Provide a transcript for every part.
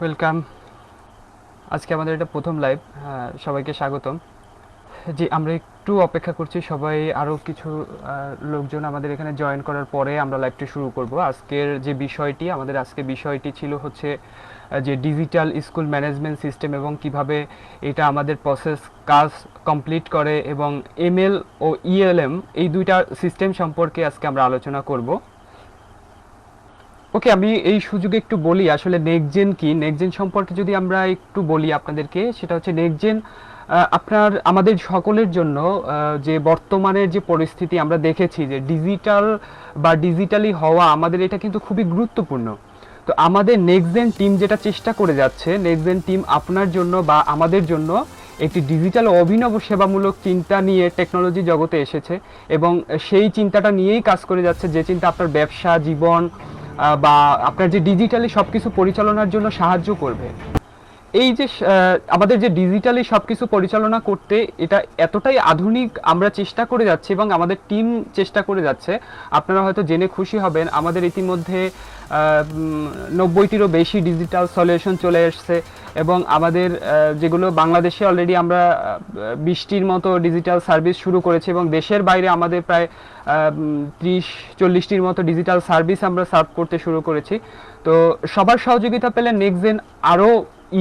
Welcome. আজকে আমাদের এটা প্রথম লাইভ। সবাইকে স্বাগতম। জি, আমরা একটু অপেক্ষা করছি, সবাই আরও কিছু লোকজন আমাদের এখানে জয়েন করার পরে আমরা লাইভটি শুরু করব। আজকের যে বিষয়টি, আমাদের আজকে বিষয়টি ছিল হচ্ছে যে ডিজিটাল স্কুল ম্যানেজমেন্ট সিস্টেম এবং কিভাবে এটা আমাদের প্রসেস কাজ কমপ্লিট করে, এবং এমএল ও ইএলএম এই দুইটা সিস্টেম সম্পর্কে আজকে আমরা আলোচনা করব। ওকে, আমি এই সুযোগে একটু বলি আসলে নেক্সটজেন কি। নেক্সটজেন সম্পর্কে যদি আমরা একটু বলি আপনাদেরকে, সেটা হচ্ছে নেক্সটজেন আমাদের সকলের জন্য যে বর্তমানের যে পরিস্থিতি আমরা দেখেছি যে ডিজিটাল বা ডিজিটালি হওয়া, আমাদের এটা কিন্তু খুবই গুরুত্বপূর্ণ। তো আমাদের নেক্সটজেন টিম যেটা চেষ্টা করে যাচ্ছে, নেক্সটজেন টিম আপনার জন্য বা আমাদের জন্য একটি ডিজিটাল অভিনব সেবামূলক চিন্তা নিয়ে টেকনোলজি জগতে এসেছে, এবং সেই চিন্তাটা নিয়েই কাজ করে যাচ্ছে, যে চিন্তা আপনার ব্যবসা জীবন বা আপনার যে ডিজিটালি সব কিছু পরিচালনার জন্য সাহায্য করবে। এই যে আমাদের যে ডিজিটালি সব কিছু পরিচালনা করতে এটা এতটাই আধুনিক আমরা চেষ্টা করে যাচ্ছি, এবং আমাদের টিম চেষ্টা করে যাচ্ছে। আপনারা হয়তো জেনে খুশি হবেন, আমাদের ইতিমধ্যে 90টিরও বেশি ডিজিটাল সলিউশন চলে এসছে, এবং আমাদের যেগুলো বাংলাদেশে অলরেডি আমরা 20টির মতো ডিজিটাল সার্ভিস শুরু করেছি, এবং দেশের বাইরে আমাদের প্রায় 30-40টির মতো ডিজিটাল সার্ভিস আমরা সার্ভ করতে শুরু করেছি। তো সবার সহযোগিতা পেলে নেক্সটজেন আরও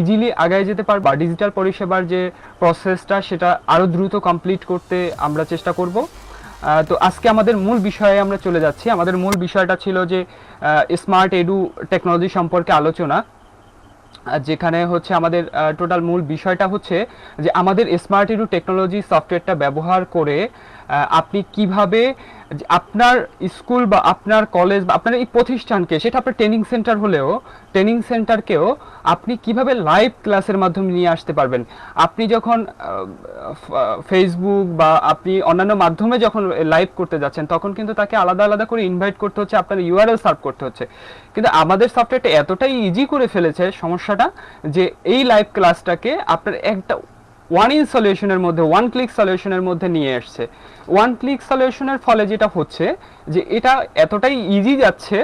ইজিলি আগায় যেতে পারবে, বা ডিজিটাল পরিষেবার যে প্রসেসটা সেটা আরও দ্রুত কমপ্লিট করতে আমরা চেষ্টা করব। তো আজকে আমাদের মূল বিষয়ে আমরা চলে যাচ্ছি। আমাদের মূল বিষয়টা ছিল যে স্মার্ট এডু টেকনোলজি সম্পর্কে আলোচনা, যেখানে হচ্ছে আমাদের টোটাল মূল বিষয়টা হচ্ছে যে আমাদের স্মার্ট এডু টেকনোলজি সফটওয়্যারটা ব্যবহার করে আপনি কিভাবে আপনার স্কুল বা আপনার কলেজ বা আপনার এই প্রতিষ্ঠানকে, সেটা আপনার ট্রেনিং সেন্টার হলেও ট্রেনিং সেন্টারকেও আপনি কিভাবে লাইভ ক্লাসের মাধ্যমে নিয়ে আসতে পারবেন। আপনি যখন ফেসবুক বা আপনি অন্যান্য মাধ্যমে যখন লাইভ করতে যাচ্ছেন, তখন কিন্তু তাকে আলাদা আলাদা করে ইনভাইট করতে হচ্ছে, আপনার ইউআরএল সার্ভ করতে হচ্ছে। কিন্তু আমাদের সফটওয়্যারটা এতটাই ইজি করে ফেলেছে সমস্যাটা, যে এই লাইভ ক্লাসটাকে আপনার একটা ওয়ান ইন সলিউশনের মধ্যে, ওয়ান ক্লিক সলিউশনের মধ্যে নিয়ে আসছে। ওয়ান ক্লিক সলিউশনের ফলে যেটা হচ্ছে যে এটা এতটাই ইজি যাচ্ছে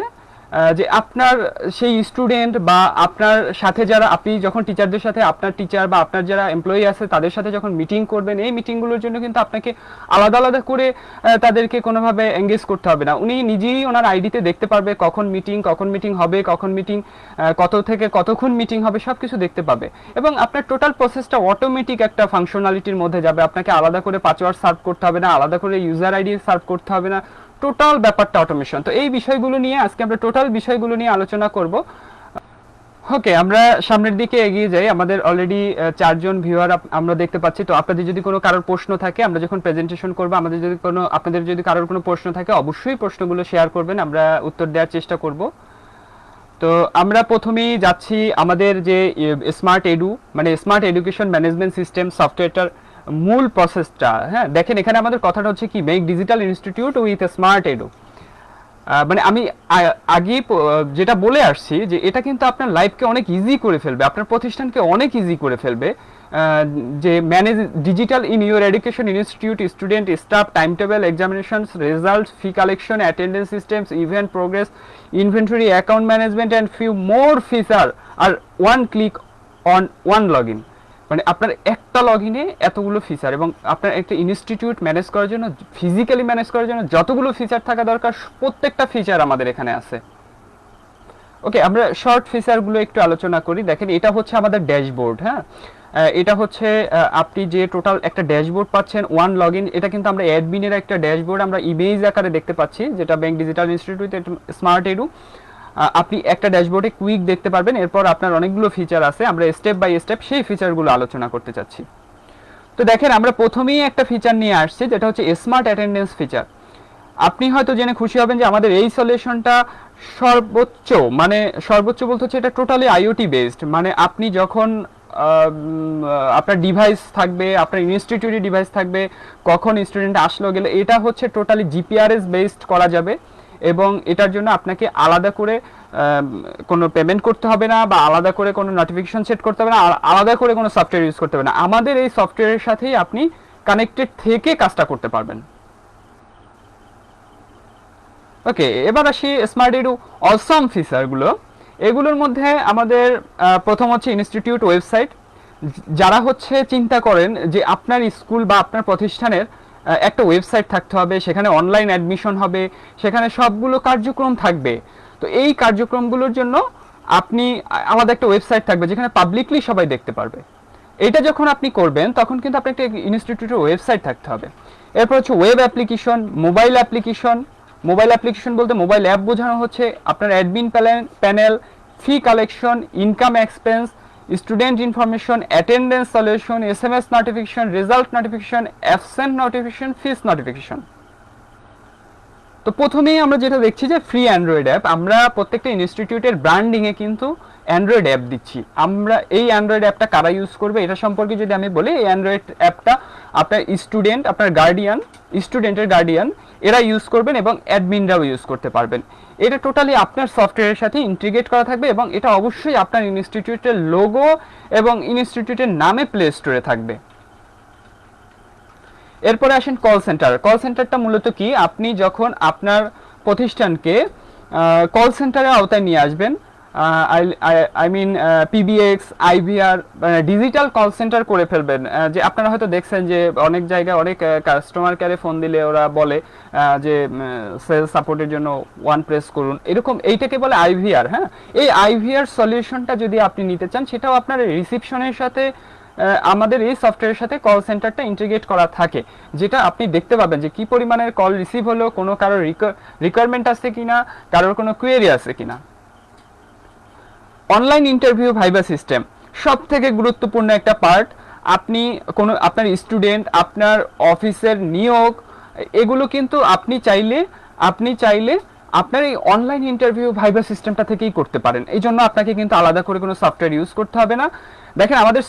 যে আপনার সেই স্টুডেন্ট বা আপনার সাথে যারা, আপনি যখন টিচারদের সাথে, আপনার টিচার বা আপনার যারা এমপ্লয়ি আছে তাদের সাথে যখন মিটিং করবেন, এই মিটিংগুলোর জন্য কিন্তু আপনাকে আলাদা আলাদা করে তাদেরকে কোনোভাবে এঙ্গেজ করতে হবে না। উনি নিজেই ওনার আইডিতে দেখতে পারবে কখন মিটিং হবে, কখন মিটিং কত থেকে কতক্ষণ মিটিং হবে, সব কিছু দেখতে পাবে, এবং আপনার টোটাল প্রসেসটা অটোমেটিক একটা ফাংশনালিটির মধ্যে যাবে। আপনাকে আলাদা করে পাসওয়ার্ড সার্ভ করতে হবে না, আলাদা করে ইউজার আইডি সার্ভ করতে হবে না, টোটাল ব্যাপারটা অটোমেশন। তো এই বিষয়গুলো নিয়ে আজকে আমরা টোটাল বিষয়গুলো নিয়ে আলোচনা করব। ওকে, আমরা সামনের দিকে এগিয়ে যাই। আমাদের অলরেডি 4জন ভিউয়ার আমরা দেখতে পাচ্ছি। তো আপনাদের যদি কোনো কারোর প্রশ্ন থাকে, আমরা যখন প্রেজেন্টেশন করব, আপনাদের যদি কারোর কোনো প্রশ্ন থাকে, অবশ্যই প্রশ্নগুলো শেয়ার করবেন, আমরা উত্তর দেওয়ার চেষ্টা করব। তো আমরা প্রথমেই যাচ্ছি আমাদের যে স্মার্ট এডু, মানে স্মার্ট এডুকেশন ম্যানেজমেন্ট সিস্টেম সফটওয়্যারটার মূল প্রসেসটা। হ্যাঁ, দেখেন এখানে আমাদের কথাটা হচ্ছে কি, make digital institute with smart edu. মানে আমি আগেই যেটা বলে আসছি যে এটা কিন্তু আপনার লাইফকে অনেক ইজি করে ফেলবে, আপনার প্রতিষ্ঠানকে অনেক ইজি করে ফেলবে। যে manage digital in your education institute, student, staff, time table, examinations, result, fee collection, attendance systems, event progress, inventory, account management and few more feature are one click on one log in. মানে আপনার একটা log ইনে এতগুলো feature, এবং আপনার একটা institute manage করার জন্য, ফিজিক্যালি ম্যানেজ করার জন্য যতগুলো ফিচার থাকা দরকার, প্রত্যেকটা ফিচার আমাদের এখানে আছে। ওকে, আমরা শর্ট ফিচারগুলো একটু আলোচনা করি। দেখেন এটা হচ্ছে আমাদের ড্যাশবোর্ড। হ্যাঁ, এটা হচ্ছে আপনি যে টোটাল একটা ড্যাশবোর্ড পাচ্ছেন, ওয়ান লগ ইন। এটা কিন্তু আমরা অ্যাডমিনের একটা ড্যাশবোর্ড আমরা ইমেজ আকারে দেখতে পাচ্ছি, যেটা bank digital institute smart edu. আপনি একটা ড্যাশবোর্ডে কুইক দেখতে পারবেন। এরপর আপনার অনেকগুলো ফিচার আছে, আমরা স্টেপ বাই স্টেপ সেই ফিচারগুলো আলোচনা করতে চাচ্ছি। তো দেখেন আমরা প্রথমেই একটা ফিচার নিয়ে আসছি, যেটা হচ্ছে স্মার্ট অ্যাটেন্ডেন্স ফিচার। আপনি হয়তো জেনে খুশি হবেন যে আমাদের এই সলিউশনটা সর্বোচ্চ, মানে সর্বোচ্চ বলতে হচ্ছে এটা টোটালি আইওটি বেসড। মানে আপনি যখন আপনার ডিভাইস থাকবে, আপনার ইনস্টিটিউটের ডিভাইস থাকবে, কখন স্টুডেন্ট আসলো গেলে, এটা হচ্ছে টোটালি জিপিআরএস বেসড করা যাবে, এবং এটার জন্য আপনাকে আলাদা করে কোনো পেমেন্ট করতে হবে না, বা আলাদা করে কোনো নোটিফিকেশন সেট করতে হবে না, আলাদা করে কোনো সফটওয়্যার ইউজ করতে হবে না। আমাদের এই সফটওয়্যারের সাথেই আপনি কানেক্টেড থেকে কাজটা করতে পারবেন। ওকে, এবার আসি স্মার্ট এডু অসম ফিচারগুলো। এগুলোর মধ্যে আমাদের প্রথম হচ্ছে ইনস্টিটিউট ওয়েবসাইট। যারা হচ্ছে চিন্তা করেন যে আপনার স্কুল বা আপনার প্রতিষ্ঠানের একটা ওয়েবসাইট থাকতে হবে, সেখানে অনলাইন অ্যাডমিশন হবে, সেখানে সবগুলো কার্যক্রম থাকবে, তো এই কার্যক্রমগুলোর জন্য আপনি আলাদা একটা ওয়েবসাইট থাকবে যেখানে পাবলিকলি সবাই দেখতে পারবে। এটা যখন আপনি করবেন তখন কিন্তু আপনার একটা ইনস্টিটিউটের ওয়েবসাইট থাকতে হবে। এরপর হচ্ছে web application, mobile application. Mobile application বলতে মোবাইল অ্যাপ বোঝানো হচ্ছে আপনার admin panel, fee collection, income expense, student information, attendance solution, SMS notification, result notification, absent notification, fees notification. তো প্রথমেই আমরা যেটা দেখছি যে ফ্রি অ্যান্ড্রয়েড অ্যাপ, আমরা প্রত্যেকটা ইনস্টিটিউটের ব্র্যান্ডিংয়ে কিন্তু অ্যান্ড্রয়েড অ্যাপ দিচ্ছি। আমরা এই অ্যান্ড্রয়েড অ্যাপটা কারা ইউজ করবে এটা সম্পর্কে যদি আমি বলি, এই অ্যান্ড্রয়েড অ্যাপটা আপনার স্টুডেন্ট, আপনার গার্ডিয়ান, স্টুডেন্টের গার্ডিয়ান এরা ইউজ করবেন এবং অ্যাডমিনরাও ইউজ করতে পারবেন। এটা টোটালি আপনার সফটওয়্যারের সাথে ইন্টিগ্রেট করা থাকবে এবং এটা অবশ্যই আপনার ইনস্টিটিউটের লোগো এবং ইনস্টিটিউটের নামে প্লে স্টোরে থাকবে। এরপরে আসেন কল সেন্টার। কল সেন্টারটা মূলত কি, আপনি যখন আপনার প্রতিষ্ঠানকে কল সেন্টারের আওতায় নিয়ে আসবেন, I mean PBX, IVR, digital call centre করে ফেলবেন। যে আপনারা হয়তো দেখছেন যে অনেক জায়গায় অনেক কাস্টমার কেয়ারে ফোন দিলে ওরা বলে যে সেলস সাপোর্টের জন্য ওয়ান প্রেস করুন, এরকম এইটাকে বলে আইভিআর। হ্যাঁ, এই আইভিআর সলিউশনটা যদি আপনি নিতে চান, সেটাও আপনার রিসিপশনের সাথে আমাদের এই সফটওয়্যারের সাথে কল সেন্টারটা ইন্টিগ্রেট করা থাকে, যেটা আপনি দেখতে পাবেন যে কি পরিমাণের কল রিসিভ হলো, কোনো কারোর রিকোয়ারমেন্ট আছে কিনা, কারোর কোনো কোয়েরি আছে কিনা। অনলাইন ইন্টারভিউ ভাইবা সিস্টেম সব থেকে গুরুত্বপূর্ণ একটা পার্ট। আপনি কোনো আপনার স্টুডেন্ট, আপনার অফিসের নিয়োগ, এগুলো কিন্তু আপনি চাইলে আপনার এই অনলাইন ইন্টারভিউ ভাইবা সিস্টেমটা থেকেই করতে পারেন। এই জন্য আপনাকে কিন্তু আলাদা করে কোনো সফটওয়্যার ইউজ করতে হবে না। দেখেন আমাদের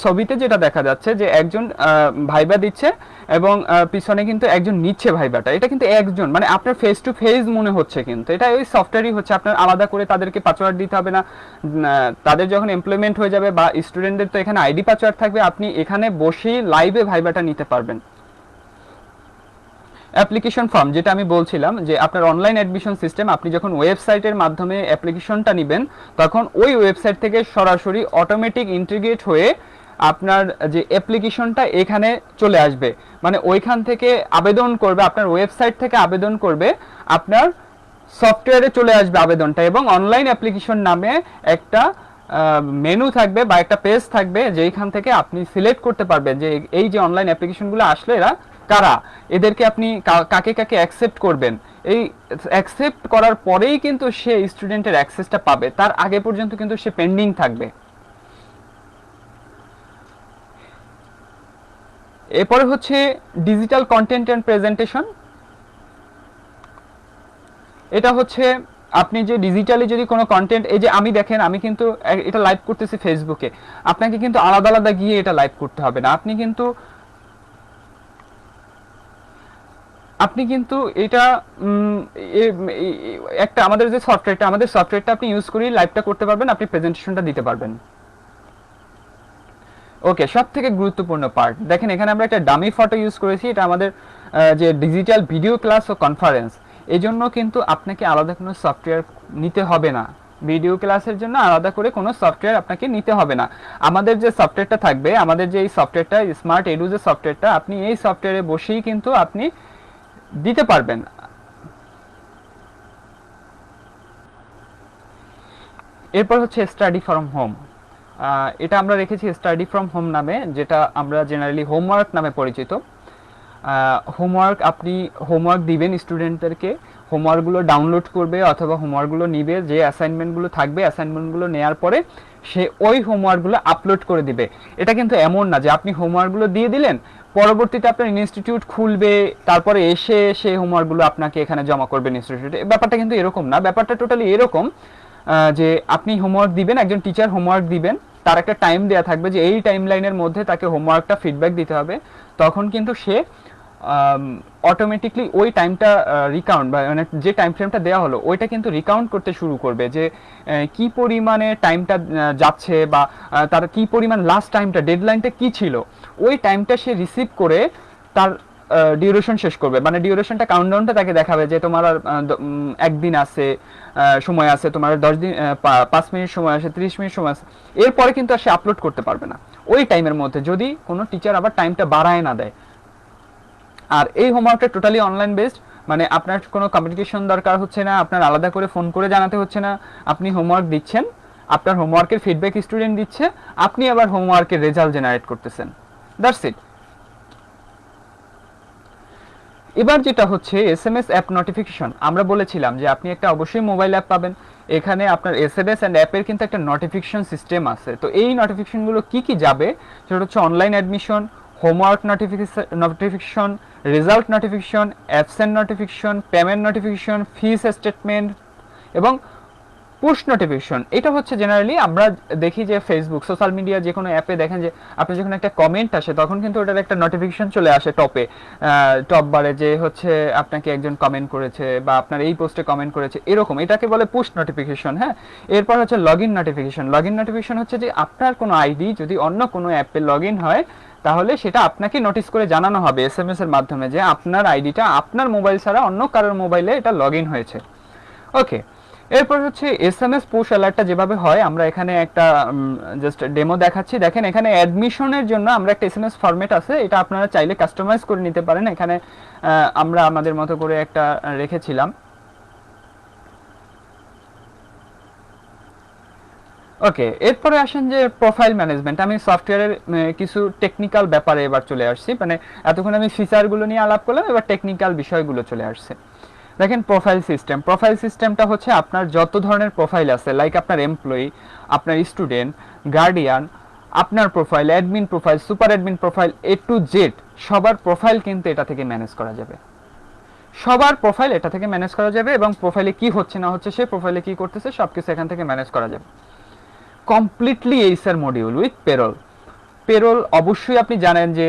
ছবিতে যেটা দেখা যাচ্ছে যে একজন ভাইবা দিচ্ছে এবং পিছনে কিন্তু একজন নিচ্ছে ভাইবাটা, এটা কিন্তু একজন, মানে আপনার ফেস টু ফেস মনে হচ্ছে, কিন্তু এটা ওই সফটওয়্যারই হচ্ছে। আপনার আলাদা করে তাদেরকে পাসওয়ার্ড দিতে হবে না। তাদের যখন এমপ্লয়মেন্ট হয়ে যাবে বা স্টুডেন্টদের তো এখানে আইডি পাসওয়ার্ড থাকবে, আপনি এখানে বসেই লাইভে ভাইবাটা নিতে পারবেন। অ্যাপ্লিকেশন ফর্ম, যেটা আমি বলছিলাম যে আপনার অনলাইন অ্যাডমিশন সিস্টেম, আপনি যখন ওয়েবসাইটের মাধ্যমে অ্যাপ্লিকেশনটা নেবেন তখন ওই ওয়েবসাইট থেকে সরাসরি অটোমেটিক ইন্টিগ্রেট হয়ে আপনার যে অ্যাপ্লিকেশনটা এখানে চলে আসবে, মানে ওইখান থেকে আবেদন করবে, আপনার ওয়েবসাইট থেকে আবেদন করবে, আপনার সফটওয়্যারে চলে আসবে আবেদনটা, এবং অনলাইন অ্যাপ্লিকেশন নামে একটা মেনু থাকবে বা একটা পেজ থাকবে, যেখান থেকে আপনি সিলেক্ট করতে পারবেন যে এই যে অনলাইন অ্যাপ্লিকেশনগুলো আসলে এরা কারা, এদেরকে আপনি কাকে কাকে অ্যাকসেপ্ট করবেন। এই অ্যাকসেপ্ট করার পরেই কিন্তু সে স্টুডেন্টের অ্যাক্সেসটা পাবে, তার আগে পর্যন্ত কিন্তু সে পেন্ডিং থাকবে। এরপরে হচ্ছে ডিজিটাল কন্টেন্ট অ্যান্ড প্রেজেন্টেশন। এটা হচ্ছে আপনি যে ডিজিটালি যদি কোনো কন্টেন্ট, এই যে আমি দেখেন আমি কিন্তু এটা লাইভ করতেছি ফেসবুকে, আপনাকে কিন্তু আলাদা আলাদা গিয়ে এটা লাইভ করতে হবে না। আপনি কিন্তু এটা একটা আমাদের যে সফটওয়্যারটা আপনি ইউজ করেই লাইভটা করতে পারবেন, আপনি প্রেজেন্টেশনটা দিতে পারবেন। ওকে, সব থেকে গুরুত্বপূর্ণ পার্ট দেখেন, এখানে আমরা একটা ডামি ফটো ইউজ করেছি। এটা আমাদের যে ডিজিটাল ভিডিও ক্লাস ও কনফারেন্স, এই জন্য কিন্তু আপনাকে আলাদা কোনো সফটওয়্যার নিতে হবে না। ভিডিও ক্লাসের জন্য আলাদা করে কোনো সফটওয়্যার আপনাকে নিতে হবে না। আমাদের যে সফটওয়্যারটা থাকবে, আমাদের যে এই সফটওয়্যারটা স্মার্ট এডু যে সফটওয়্যারটা, আপনি এই সফটওয়্যারে বসেই কিন্তু আপনি দিতে পারবেন। এরপর হচ্ছে স্টাডি ফ্রম হোম। এটা আমরা রেখেছি স্টাডি ফ্রম হোম নামে, যেটা আমরা জেনারেলি হোমওয়ার্ক নামে পরিচিত। হোমওয়ার্ক, আপনি হোমওয়ার্ক দিবেন স্টুডেন্টদেরকে, হোমওয়ার্কগুলো ডাউনলোড করবে অথবা হোমওয়ার্কগুলো নিবে, যে অ্যাসাইনমেন্টগুলো থাকবে অ্যাসাইনমেন্টগুলো নেওয়ার পরে সে ওই হোমওয়ার্কগুলো আপলোড করে দিবে। এটা কিন্তু এমন না যে আপনি হোমওয়ার্কগুলো দিয়ে দিলেন, পরবর্তীতে আপনার ইনস্টিটিউট খুলবে, তারপরে এসে সেই হোমওয়ার্কগুলো আপনাকে এখানে জমা করবেন ইনস্টিটিউটে। ব্যাপারটা কিন্তু এরকম না, ব্যাপারটা টোটালি এরকম যে আপনি হোমওয়ার্ক দিবেন, একজন টিচার হোমওয়ার্ক দিবেন, তার একটা টাইম দেওয়া থাকবে যে এই টাইম লাইনের মধ্যে তাকে হোমওয়ার্কটা ফিডব্যাক দিতে হবে। তখন কিন্তু সে অটোমেটিকলি ওই টাইমটা রিকাউন্ট, বা মানে যে টাইম ফ্রেমটা দেওয়া হলো ওইটা কিন্তু রিকাউন্ট করতে শুরু করবে, যে কি পরিমাণে টাইমটা যাচ্ছে বা তার কি পরিমাণ লাস্ট টাইমটা, ডেডলাইনটা কি ছিল, ওই টাইমটা সে রিসিভ করে তার ডিউরেশন শেষ করবে, মানে ডিউরেশনটা কাউন্টডাউনটা তাকে দেখাবে যে তোমার আর একদিন আছে, সময় আছে, তোমার 10 দিন 5 মিনিট সময় আছে, 30 মিনিট সময় আছে। এরপরে কিন্তু আর সে আপলোড করতে পারবে না ওই টাইমের মধ্যে, যদি কোনো টিচার আবার টাইমটা বাড়ায় না দেয়। আর এই হোমওয়ার্কটা টোটালি অনলাইন বেসড, মানে আপনার কোনো কমিউনিকেশন দরকার হচ্ছে না, আপনার আলাদা করে ফোন করে জানাতে হচ্ছে না। আপনি হোমওয়ার্ক দিচ্ছেন, আপনার হোমওয়ার্কের ফিডব্যাক স্টুডেন্ট দিচ্ছে, আপনি আবার হোমওয়ার্কের রেজাল্ট জেনারেট করতেছেন। That's it. এবার যেটা হচ্ছে এসএমএস অ্যাপ নোটিফিকেশন, আমরা বলেছিলাম যে আপনি একটা অবশ্যই মোবাইল অ্যাপ পাবেন, এখানে আপনার এসএমএস অ্যান্ড অ্যাপের কিন্তু একটা নোটিফিকেশন সিস্টেম আছে। তো এই নোটিফিকেশনগুলো কি কি যাবে, সেটা হচ্ছে online admission, homework notification, result notification, absent notification, payment notification, fees statement এবং পুশ নোটিফিকেশন। এটা হচ্ছে জেনারেলি আমরা দেখি যে ফেসবুক, সোশ্যাল মিডিয়া, যে কোনো অ্যাপে দেখেন যে আপনি যখন একটা কমেন্ট আসে তখন কিন্তু ওটার একটা নোটিফিকেশন চলে আসে টপ বারে, যে হচ্ছে আপনাকে একজন কমেন্ট করেছে বা আপনার এই পোস্টে কমেন্ট করেছে, এরকম, এটাকে বলে পুশ নোটিফিকেশন। হ্যাঁ, এরপর হচ্ছে log in notification. Log in notification হচ্ছে যে আপনার কোনো আইডি যদি অন্য কোনো অ্যাপে লগ ইন হয়, তাহলে সেটা আপনাকে নোটিস করে জানানো হবে এসএমএস এর মাধ্যমে যে আপনার আইডিটা আপনার মোবাইল ছাড়া অন্য কারোর মোবাইলে এটা লগ ইন হয়েছে। ওকে, এরপর হচ্ছে এসএমএস পুশ অ্যালার্টটা যেভাবে হয়, আমরা এখানে একটা জাস্ট ডেমো দেখাচ্ছি। দেখেন এখানে অ্যাডমিশনের জন্য আমরা একটা এসএমএস ফরম্যাট আছে, এটা আপনারা চাইলে কাস্টমাইজ করে নিতে পারেন। এখানে আমরা আমাদের মতো করে একটা রেখেছিলাম। ওকে, এরপরে আসেন যে প্রোফাইল ম্যানেজমেন্ট। আমি সফটওয়্যারের কিছু টেকনিক্যাল ব্যাপারে এবার চলে আসছি, মানে এতক্ষণ আমি ফিচারগুলো নিয়ে আলাপ করলাম, এবার টেকনিক্যাল বিষয়গুলো চলে আসছে। দেখেন প্রোফাইল সিস্টেম, প্রোফাইল সিস্টেমটা হচ্ছে আপনার যত ধরনের প্রোফাইল আছে, লাইক আপনার এমপ্লয়ি, আপনার স্টুডেন্ট, গার্ডিয়ান, আপনার profile, admin profile, super admin profile, A to Z সবার প্রোফাইল কিন্তু এটা থেকে ম্যানেজ করা যাবে। সবার প্রোফাইল এটা থেকে ম্যানেজ করা যাবে এবং প্রোফাইলে কি হচ্ছে না হচ্ছে, সে প্রোফাইলে কি করতেছে, সবকিছু এখান থেকে ম্যানেজ করা যাবে। Completely HR module with payroll. Payroll অবশ্যই আপনি জানেন যে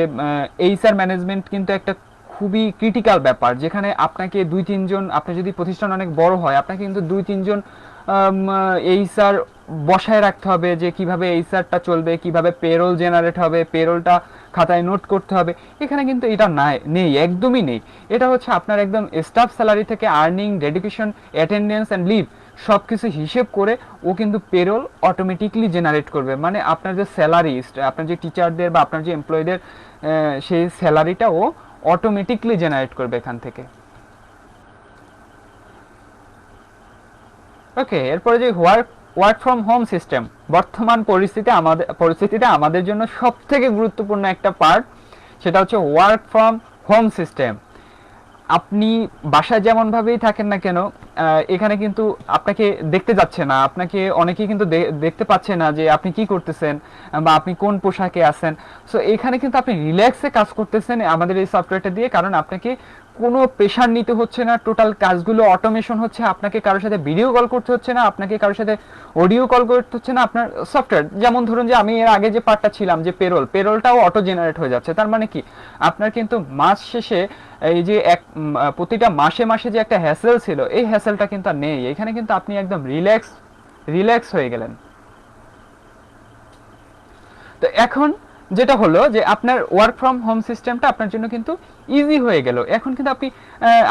এইচআর ম্যানেজমেন্ট কিন্তু একটা খুবই ক্রিটিক্যাল ব্যাপার, যেখানে আপনাকে 2-3 জন, আপনি যদি প্রতিষ্ঠান অনেক বড় হয়, আপনাকে কিন্তু 2-3 জন এইচআর বসায় রাখতে হবে, যে কিভাবে এইচআরটা চলবে, কিভাবে পেরোল জেনারেট হবে, পেরোলটা খাতায় নোট করতে হবে। এখানে কিন্তু এটা নেই, একদমই নেই। এটা হচ্ছে আপনার একদম স্টাফ স্যালারি থেকে earning, dedication, attendance and leave সব কিছু হিসেব করে ও কিন্তু পেরোল অটোমেটিকলি জেনারেট করবে। মানে আপনার যে স্যালারি, আপনার যে টিচারদের বা আপনার যে এমপ্লয়ীদের সেই স্যালারিটা ও অটোমেটিকলি জেনারেট করবে এখান থেকে। ওকে, এরপরে যে ওয়ার্ক ফ্রম হোম সিস্টেম, বর্তমান পরিস্থিতিতে আমাদের জন্য সবথেকে গুরুত্বপূর্ণ একটা পার্ট, সেটা হচ্ছে ওয়ার্ক ফ্রম হোম সিস্টেম। আপনি বাসায় যেমনভাবেই থাকেন না কেন, এখানে কিন্তু আপনাকে দেখতে যাচ্ছে না, আপনাকে অনেকেই কিন্তু দেখতে পাচ্ছে না যে আপনি কি করতেছেন বা আপনি কোন পোশাকে আছেন। সো এখানে কিন্তু আপনি রিল্যাক্সে কাজ করতেছেন আমাদের এই সফটওয়্যারটা দিয়ে, কারণ আপনাকে কোনো প্রেশার নিতে হচ্ছে না, টোটাল কাজগুলো অটোমেশন হচ্ছে, আপনাকে কারোর সাথে ভিডিও কল করতে হচ্ছে না, আপনাকে কারোর সাথে অডিও কল করতে হচ্ছে না। আপনার সফটওয়্যার, যেমন ধরুন যে আমি এর আগে যে পার্টটা ছিলাম যে পেরোলটাও অটো জেনারেট হয়ে যাচ্ছে। তার মানে কি, আপনার কিন্তু মাস শেষে এই যে প্রতিটা মাসে মাসে যে একটা হ্যাসেল ছিল, এই হ্যাসেলটা কিন্তু আর নেই। এখানে কিন্তু আপনি একদম রিল্যাক্স হয়ে গেলেন। তো এখন যেটা হলো যে আপনার ওয়ার্ক ফ্রম হোম সিস্টেমটা আপনার জন্য কিন্তু ইজি হয়ে গেল। এখন কিন্তু আপনি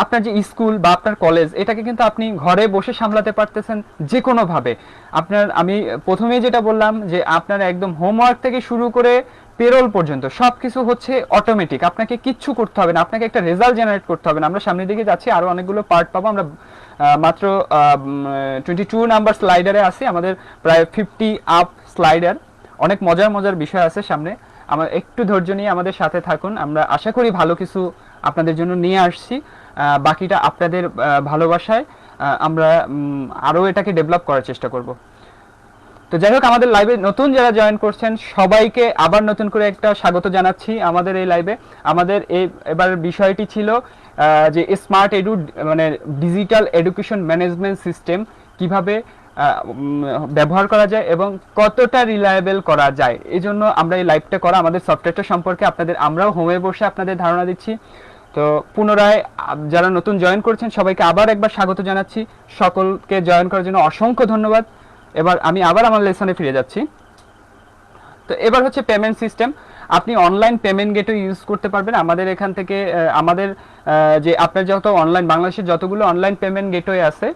আপনার যে স্কুল বা আপনার কলেজ, এটাকে কিন্তু আপনি ঘরে বসে সামলাতে পারতেছেন যে কোনোভাবে। আমি প্রথমেই যেটা বললাম যে আপনার একদম হোমওয়ার্ক থেকে শুরু করে পেরোল পর্যন্ত সব কিছু হচ্ছে অটোমেটিক, আপনাকে কিচ্ছু করতে হবে না, আপনাকে একটা রেজাল্ট জেনারেট করতে হবে না। আমরা সামনের দিকে যাচ্ছি, আরও অনেকগুলো পার্ট পাবো। আমরা মাত্র 22 নাম্বার স্লাইডারে আছি, আমাদের প্রায় 50 আপ স্লাইডার। অনেক মজার বিষয় আছে সামনে, আমার একটু ধৈর্য নিয়ে আমাদের সাথে থাকুন। আমরা আশা করি ভালো কিছু আপনাদের জন্য নিয়ে আসছি, বাকিটা আপনাদের ভালোবাসায় আমরা আরও এটাকে ডেভেলপ করার চেষ্টা করব। তো যাই হোক, আমাদের লাইভে নতুন যারা জয়েন করছেন সবাইকে আবার নতুন করে একটা স্বাগত জানাচ্ছি আমাদের এই লাইভে। আমাদের এবার বিষয়টি ছিল যে স্মার্ট এডু, মানে ডিজিটাল এডুকেশন ম্যানেজমেন্ট সিস্টেম কিভাবে ব্যবহার করা যায় এবং কতটা রিলায়েবল করা যায়। এই জন্য আমরা এই লাইভটা করা, আমাদের সফটওয়্যারটা সম্পর্কে আমরাও হোমে বসে আপনাদের ধারণা দিচ্ছি। তো পুনরায় যারা নতুন জয়েন করছেন সবাইকে আবার একবার স্বাগত জানাচ্ছি, সকলকে জয়েন করার জন্য অসংখ্য ধন্যবাদ। এবার আমি আবার আমার লেসনে ফিরে যাচ্ছি। তো এবার হচ্ছে পেমেন্ট সিস্টেম। আপনি অনলাইন পেমেন্ট গেটওয়ে ইউজ করতে পারবেন আমাদের এখান থেকে। আমাদের যে আপনার যত অনলাইন বাংলাদেশের যতগুলো অনলাইন পেমেন্ট গেটওয়ে আছে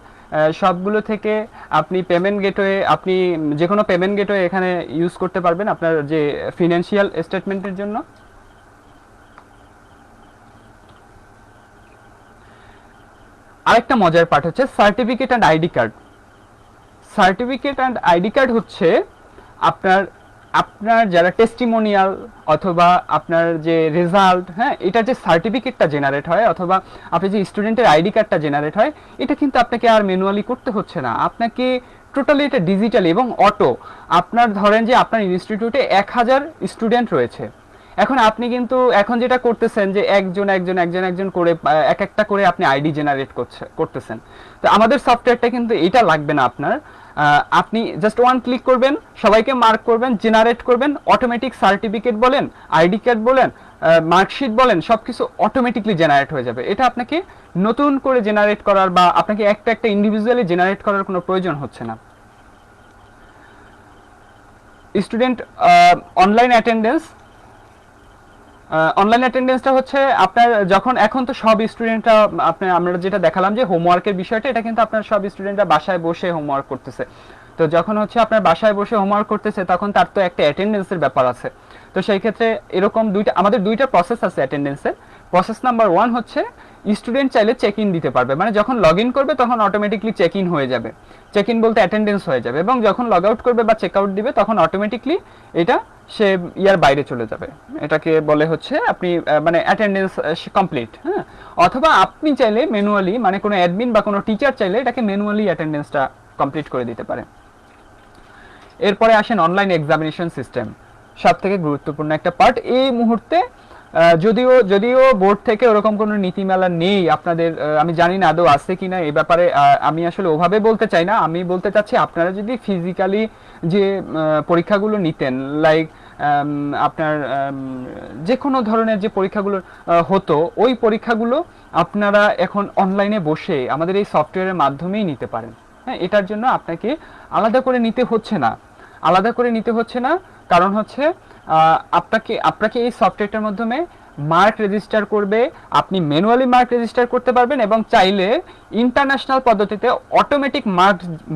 সবগুলো থেকে আপনি পেমেন্ট গেটওয়ে, আপনি যে কোনো পেমেন্ট গেটওয়ে এখানে ইউজ করতে পারবেন আপনার যে ফিনান্সিয়াল স্টেটমেন্টের জন্য। আরেকটা মজার পার্ট হচ্ছে certificate and ID card. Certificate and ID card হচ্ছে আপনার আপনার যারা টেস্টিমোনিয়াল অথবা আপনার যে রেজাল্ট, হ্যাঁ, এটা যে সার্টিফিকেটটা জেনারেট হয় অথবা আপনি যে স্টুডেন্টের আইডি কার্ডটা জেনারেট হয়, এটা কিন্তু আপনাকে আর ম্যানুয়ালি করতে হচ্ছে না, আপনাকে টোটালি এটা ডিজিটালি এবং অটো। আপনার ধরেন যে আপনার ইনস্টিটিউটে 1000 স্টুডেন্ট রয়েছে, এখন আপনি কিন্তু এখন যেটা করতেছেন যে একজন একজন একজন একজন করে এক একটা করে আপনি আইডি জেনারেট করতেছেন। তো আমাদের সফটওয়্যারটা কিন্তু এটা লাগবে না আপনার। আপনি জাস্ট ওয়ান ক্লিক করবেন, সবাইকে মার্ক করবেন, জেনারেট করবেন, অটোমেটিক সার্টিফিকেট বলেন, আইডি কার্ড বলেন, মার্কশিট বলেন, সবকিছু অটোমেটিকলি জেনারেট হয়ে যাবে। এটা আপনাকে নতুন করে জেনারেট করার বা আপনাকে একটা একটা ইন্ডিভিজুয়ালি জেনারেট করার কোনো প্রয়োজন হচ্ছে না। স্টুডেন্ট অনলাইন অ্যাটেন্ডেন্স, অনলাইন অ্যাটেন্ডেন্সটা হচ্ছে আপনার যখন এখন তো সব স্টুডেন্টরা আপনার আমরা যেটা দেখালাম যে হোমওয়ার্কের বিষয়টা, এটা কিন্তু আপনার সব স্টুডেন্টরা বাসায় বসে হোমওয়ার্ক করতেছে। তো যখন হচ্ছে আপনার বাসায় বসে হোমওয়ার্ক করতেছে তখন তার তো একটা অ্যাটেন্ডেন্সের ব্যাপার আছে। তো সেই ক্ষেত্রে এরকম আমাদের দুইটা প্রসেস আছে অ্যাটেন্ডেন্সের। প্রসেস নাম্বার 1 হচ্ছে স্টুডেন্ট চাইলে চেক ইন দিতে পারবে, মানে যখন লগ ইন করবে তখন অটোমেটিকলি চেক ইন হয়ে যাবে, চেক ইন বলতে অ্যাটেন্ডেন্স হয়ে যাবে, এবং যখন লগ আউট করবে বা চেক আউট দিবে তখন অটোমেটিকলি এটা সে ইয়ার বাইরে চলে যাবে। এটাকে বলে হচ্ছে আপনি মানে অ্যাটেন্ডেন্স কমপ্লিট। হ্যাঁ, অথবা আপনি চাইলে ম্যানুয়ালি, মানে কোনো অ্যাডমিন বা কোনো টিচার চাইলে এটাকে ম্যানুয়ালি অ্যাটেন্ডেন্সটা কমপ্লিট করে দিতে পারে। এরপরে আসেন অনলাইন এক্সামিনেশন সিস্টেম, সব থেকে গুরুত্বপূর্ণ একটা পার্ট এই মুহূর্তে। যদিও বোর্ড থেকে ওরকম কোনো নীতিমালা নেই আপনাদের, আমি জানি না আদৌ আছে কিনা এই ব্যাপারে, আমি আসলে ওভাবে বলতে চাই না। আমি বলতে চাচ্ছি আপনারা যদি ফিজিক্যালি যে পরীক্ষাগুলো নিতেন, লাইক আপনার যে কোনো ধরনের যে পরীক্ষাগুলো হতো, ওই পরীক্ষাগুলো আপনারা এখন অনলাইনে বসে আমাদের এই সফটওয়্যারের মাধ্যমেই নিতে পারেন। হ্যাঁ, এটার জন্য আপনাকে আলাদা করে নিতে হচ্ছে না, আলাদা করে নিতে হচ্ছে না। কারণ হচ্ছে আপনাকে এই সফটওয়্যারটার মাধ্যমে মার্ক রেজিস্টার করবে, আপনি ম্যানুয়ালি মার্ক রেজিস্টার করতে পারবেন, এবং চাইলে ইন্টারন্যাশনাল পদ্ধতিতে অটোমেটিক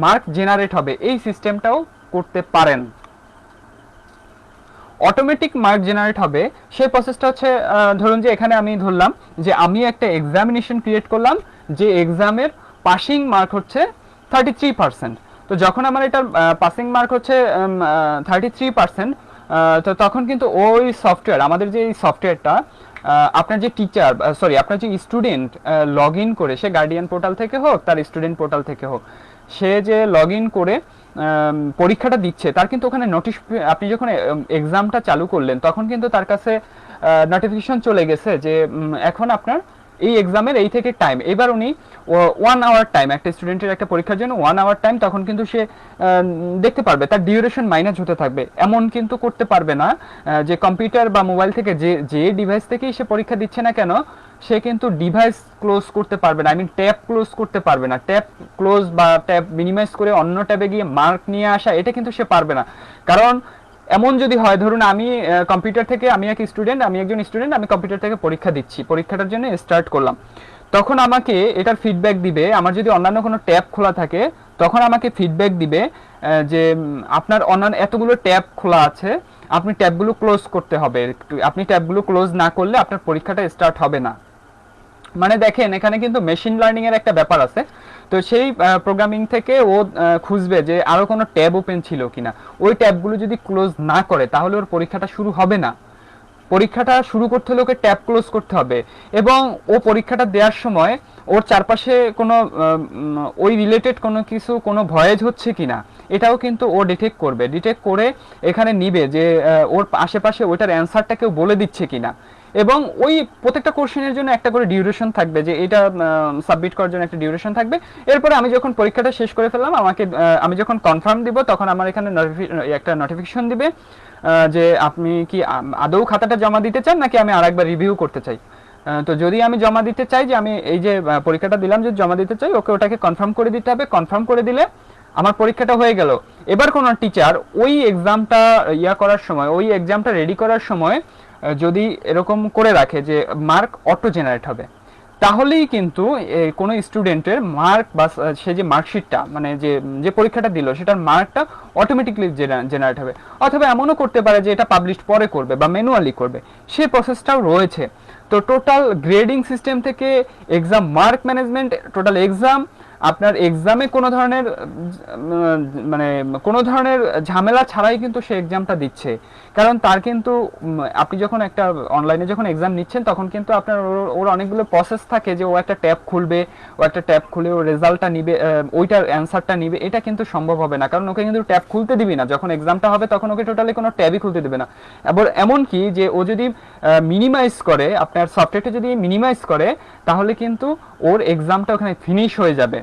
মার্ক জেনারেট হবে, এই সিস্টেমটাও করতে পারেন। অটোমেটিক মার্ক জেনারেট হবে সেই প্রসেসটা হচ্ছে, ধরুন যে এখানে আমি ধরলাম যে আমি একটা এক্সামিনেশন ক্রিয়েট করলাম, যে এক্সামের পাসিং মার্ক হচ্ছে 33%। তো যখন আমার এটার পাসিং মার্ক হচ্ছে 33%, তো তখন কিন্তু ওই সফটওয়্যার, আমাদের যে এই সফটওয়্যারটা আপনার যে টিচার আপনার যে স্টুডেন্ট লগ ইন করে, সে গার্ডিয়ান পোর্টাল থেকে হোক তার স্টুডেন্ট পোর্টাল থেকে হোক, সে যে লগ ইন করে পরীক্ষাটা দিচ্ছে, তার কিন্তু ওখানে আপনি যখন এক্সামটা চালু করলেন তখন কিন্তু তার কাছে নোটিফিকেশন চলে গেছে যে এখন আপনার এই এক্সামের এই থেকে টাইম, এবার উনি 1 আওয়ার টাইম, একটা স্টুডেন্টের একটা পরীক্ষার জন্য 1 আওয়ার টাইম, তখন কিন্তু সে দেখতে পারবে তার ডিউরেশন মাইনাস হতে থাকবে। এমন কিন্তু করতে পারবে না যে কম্পিউটার বা মোবাইল থেকে যে ডিভাইস থেকেই সে পরীক্ষা দিচ্ছে না কেন, সে কিন্তু ডিভাইস ক্লোজ করতে পারবে না, ট্যাব ক্লোজ করতে পারবে না। ট্যাব ক্লোজ বা ট্যাব মিনিমাইজ করে অন্য ট্যাবে গিয়ে মার্ক নিয়ে আসা, এটা কিন্তু সে পারবে না। কারণ এমন যদি হয়, ধরুন আমি কম্পিউটার থেকে, আমি একজন স্টুডেন্ট, আমি কম্পিউটার থেকে পরীক্ষা দিচ্ছি, পরীক্ষাটার জন্য স্টার্ট করলাম, তখন আমাকে এটার ফিডব্যাক দিবে। আমার যদি অন্যান্য কোনো ট্যাব খোলা থাকে তখন আমাকে ফিডব্যাক দিবে যে আপনার অন্যান্য এতগুলো ট্যাব খোলা আছে, আপনি ট্যাবগুলো ক্লোজ করতে হবে, আপনি ট্যাবগুলো ক্লোজ না করলে আপনার পরীক্ষাটা স্টার্ট হবে না। মানে দেখেন এখানে কিন্তু মেশিন লার্নিং এর একটা ব্যাপার আছে। তো সেই প্রোগ্রামিং থেকে ও খুঁজবে যে আরো কোনো ট্যাব ওপেন ছিল কিনা, ওই ট্যাবগুলো যদি ক্লোজ না করে তাহলে ওর পরীক্ষাটা শুরু হবে না। পরীক্ষাটা শুরু করতে হলে ওকে ট্যাব ক্লোজ করতে হবে, এবং ও পরীক্ষাটা দেওয়ার সময় ওর চারপাশে কোনো ওই রিলেটেড কোনো কিছু, কোনো ভয়েস হচ্ছে কিনা এটাও কিন্তু ও ডিটেক্ট করবে, ডিটেক্ট করে এখানে নিবে যে ওর আশেপাশে ওইটার অ্যান্সারটা কেউ বলে দিচ্ছে কিনা। এবং ওই প্রত্যেকটা কোশ্চেনের জন্য একটা করে ডিউরেশন থাকবে, যে এটা সাবমিট করার জন্য একটা ডিউরেশন থাকবে। এরপরে আমি যখন পরীক্ষাটা শেষ করে ফেললাম, আমি যখন কনফার্ম দিব তখন আমার এখানে একটা নোটিফিকেশন দিবে যে আপনি কি আদৌ খাতাটা জমা দিতে চান নাকি আমি আরেকবার রিভিউ করতে চাই। তো যদি আমি জমা দিতে চাই, যে আমি এই যে পরীক্ষাটা দিলাম যে জমা দিতে চাই, ওকে ওটাকে কনফার্ম করে দিতে হবে। কনফার্ম করে দিলে আমার পরীক্ষাটা হয়ে গেল, এবার কোনো টিচার ওই এক্সামটা করার সময়, ওই এক্সামটা রেডি করার সময় যদি এরকম করে রাখে যে মার্ক অটো জেনারেট হবে, তাহলেই কিন্তু কোনো স্টুডেন্টের মার্ক বা সে যে মার্কশিটটা মানে যে যে পরীক্ষাটা দিল সেটার মার্কটা অটোমেটিকলি জেনারেট হবে। অথবা এমনও করতে পারে যে এটা পাবলিশ পরে করবে বা ম্যানুয়ালি করবে, সেই প্রসেসটাও রয়েছে। তো টোটাল গ্রেডিং সিস্টেম থেকে exam mark management, total exam, আপনার এক্সামে কোনো ধরনের মানে কোনো ধরনের ঝামেলা ছাড়াই কিন্তু সে এক্সামটা দিচ্ছে। কারণ তার কিন্তু আপনি যখন একটা অনলাইনে যখন এক্সাম নিচ্ছেন তখন কিন্তু আপনার ওর অনেকগুলো প্রসেস থাকে যে ও একটা ট্যাব খুলবে, ও একটা ট্যাব খুলে ও রেজাল্টটা নিবে, ওইটার অ্যান্সারটা নিবে, এটা কিন্তু সম্ভব হবে না। কারণ ওকে কিন্তু ট্যাব খুলতে দিবি না, যখন এক্সামটা হবে তখন ওকে টোটালি কোনো ট্যাবই খুলতে দিবে না। এবার এমনকি যে ও যদি মিনিমাইজ করে, আপনার সফটওয়্যারটা যদি মিনিমাইজ করে, তাহলে কিন্তু ওর এক্সামটা ওখানে ফিনিশ হয়ে যাবে,